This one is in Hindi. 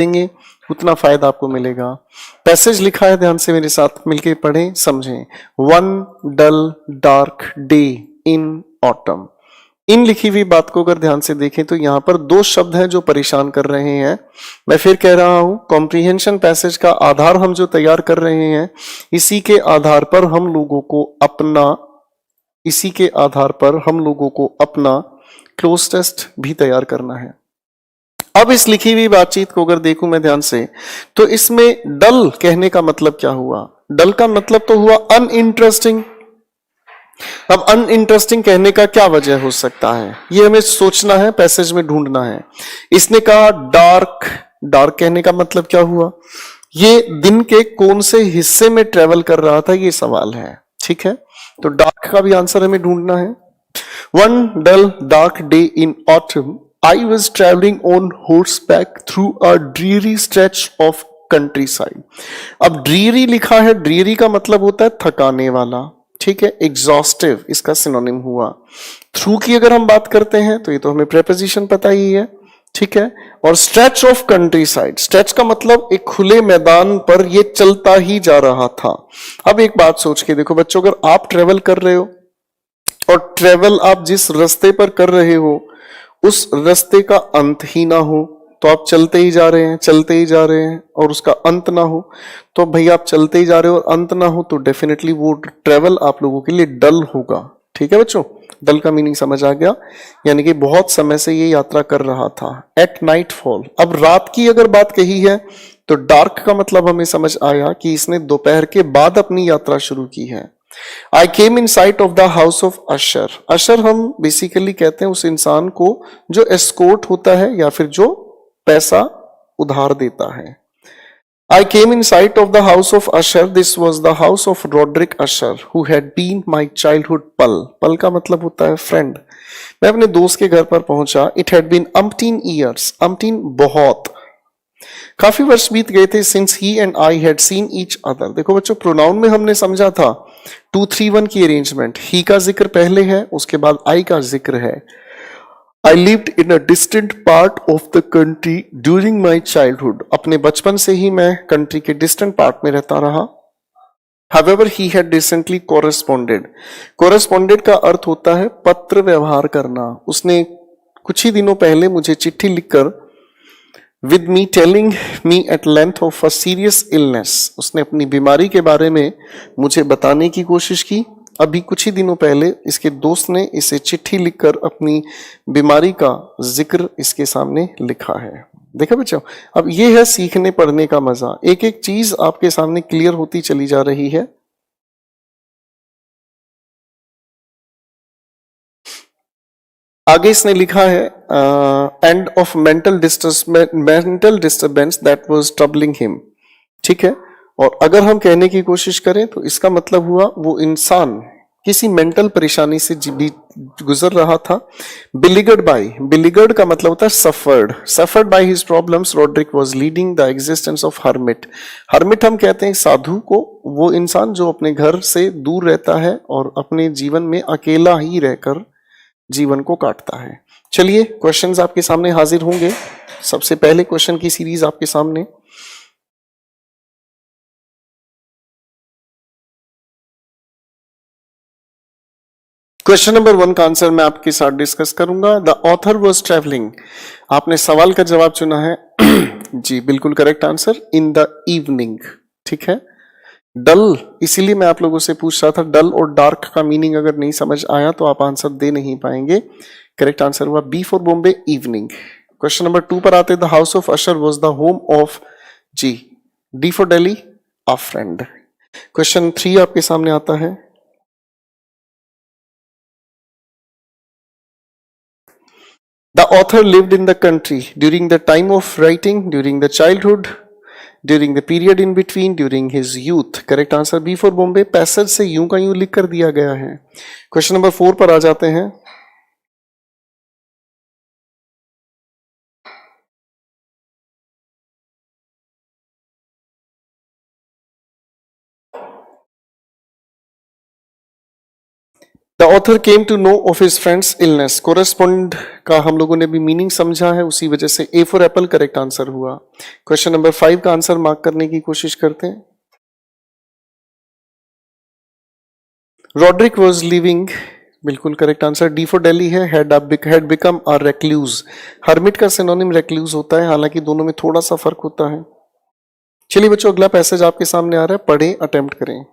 देंगे उतना फायदा आपको मिलेगा। पैसेज लिखा है, ध्यान से मेरे साथ मिलके पढ़ें समझें। One dull dark day in autumn. इन लिखी हुई बात को अगर ध्यान से देखें तो यहां पर दो शब्द हैं जो परेशान कर रहे हैं। मैं फिर कह रहा हूं, कॉम्प्रिहेंशन पैसेज का आधार हम जो तैयार कर रहे हैं, इसी के आधार पर हम लोगों को अपना क्लोज टेस्ट भी तैयार करना है। अब इस लिखी हुई बातचीत को अगर देखूं मैं ध्यान से, तो इसमें डल कहने का मतलब क्या हुआ? डल का मतलब तो हुआ अनइंटरेस्टिंग। अब अनइंटरेस्टिंग कहने का क्या वजह हो सकता है, ये हमें सोचना है, पैसेज में ढूंढना है। इसने कहा डार्क, डार्क कहने का मतलब क्या हुआ? ये दिन के कौन से हिस्से में ट्रेवल कर रहा था, ये सवाल है। ठीक है, तो डार्क का भी आंसर हमें ढूंढना है। One dull dark day in autumn I was travelling on horseback through a dreary stretch of countryside. अब ड्रीरी लिखा है, ड्रीरी का मतलब होता है थकाने वाला। ठीक है, एग्जॉस्टिव इसका सिनोनिम हुआ। थ्रू की अगर हम बात करते हैं तो ये तो हमें प्रेपोजिशन पता ही है। ठीक है, और stretch of country side, stretch का मतलब एक खुले मैदान पर ये चलता ही जा रहा था। अब एक बात सोच के देखो बच्चों, अगर आप ट्रेवल कर रहे हो और ट्रेवल आप जिस रास्ते पर कर रहे हो उस रास्ते का अंत ही ना हो, तो आप चलते ही जा रहे हैं, चलते ही जा रहे हैं और उसका अंत ना हो, तो भाई आप चलते ही जा रहे हो और अंत ना हो, तो डेफिनेटली वो ट्रेवल आप लोगों के लिए डल होगा। ठीक है बच्चों, डल का मीनिंग समझ आ गया, यानी कि बहुत समय से ये यात्रा कर रहा था। एट नाइट फॉल, अब रात की अगर बात कही है तो डार्क का मतलब हमें समझ आया कि इसने दोपहर के बाद अपनी यात्रा शुरू की है। I came in sight of the house of Usher. Usher हम बेसिकली कहते हैं उस इंसान को जो एस्कोर्ट होता है या फिर जो पैसा उधार देता है। I came in sight of the house of Usher. This was the house of Roderick Usher, who had been my childhood pal. पल का मतलब होता है फ्रेंड। मैं अपने दोस्त के घर पर पहुंचा। It had been umpteen years. umpteen बहुत, काफी वर्ष बीत गए थे since he and I had seen each other. देखो बच्चों, प्रोनाउन में हमने समझा था 2-3-1 की अरेंजमेंट। ही का जिक्र पहले है, उसके बाद आई का जिक्र है। I lived in a distant part of the country during my childhood. अपने बचपन से ही मैं कंट्री के डिस्टेंट पार्ट में रहता रहा। However, he had recently corresponded. Corresponded का अर्थ होता है पत्र व्यवहार करना। उसने कुछ ही दिनों पहले मुझे चिट्ठी लिखकर with me telling me at length of a serious illness. उसने अपनी बीमारी के बारे में मुझे बताने की कोशिश की। अभी कुछ ही दिनों पहले इसके दोस्त ने इसे चिट्ठी लिखकर अपनी बीमारी का जिक्र इसके सामने लिखा है। देखा बच्चों, अब ये है सीखने पढ़ने का मजा, एक एक चीज आपके सामने क्लियर होती चली जा रही है। आगे इसने लिखा है end of mental disturbance that was troubling him. ठीक है, और अगर हम कहने की कोशिश करें तो इसका मतलब हुआ वो इंसान किसी मेंटल परेशानी से गुजर रहा था। बिलिगर्ड बाय, बिलिगर्ड का मतलब होता है suffered, suffered by his problems Roderick was leading the existence of hermit. Hermit हम कहते हैं साधु को, वो इंसान जो अपने घर से दूर रहता है और अपने जीवन में अकेला ही रहकर जीवन को काटता है। चलिए क्वेश्चंस आपके सामने हाजिर होंगे। सबसे पहले क्वेश्चन की सीरीज आपके सामने। क्वेश्चन नंबर 1 का आंसर मैं आपके साथ डिस्कस करूंगा। द ऑथर वाज ट्रैवलिंग, आपने सवाल का जवाब चुना है जी बिल्कुल correct answer, in the evening. ठीक है, डल, इसीलिए मैं आप लोगों से पूछ रहा था, डल और डार्क का मीनिंग अगर नहीं समझ आया तो आप आंसर दे नहीं पाएंगे। करेक्ट आंसर हुआ B for Bombay, evening. Question number 2 पर आते, the house of Usher was the home of G, D for Delhi, a friend. Question 3 आपके सामने आता है, the author lived in the country during the time of writing, during the childhood, during the period in between, during his youth. Correct answer B for Bombay, passage से यूं का यूं लिख कर दिया गया है। क्वेश्चन नंबर 4 पर आ जाते हैं। The author came to know of his friend's illness. Correspond का हम लोगों ने भी मीनिंग समझा है, उसी वजह से A for apple correct answer हुआ। क्वेश्चन नंबर 5 का आंसर मार्क करने की कोशिश करते हैं। रॉड्रिक वॉज लिविंग, बिल्कुल correct answer. D for Delhi है। Had become a recluse. Hermit का सिनोनिम रेक्लूज होता है, हालांकि दोनों में थोड़ा सा फर्क होता है। चलिए बच्चों, अगला पैसेज आपके सामने आ रहा है, पढ़ें, अटेम्प्ट करें।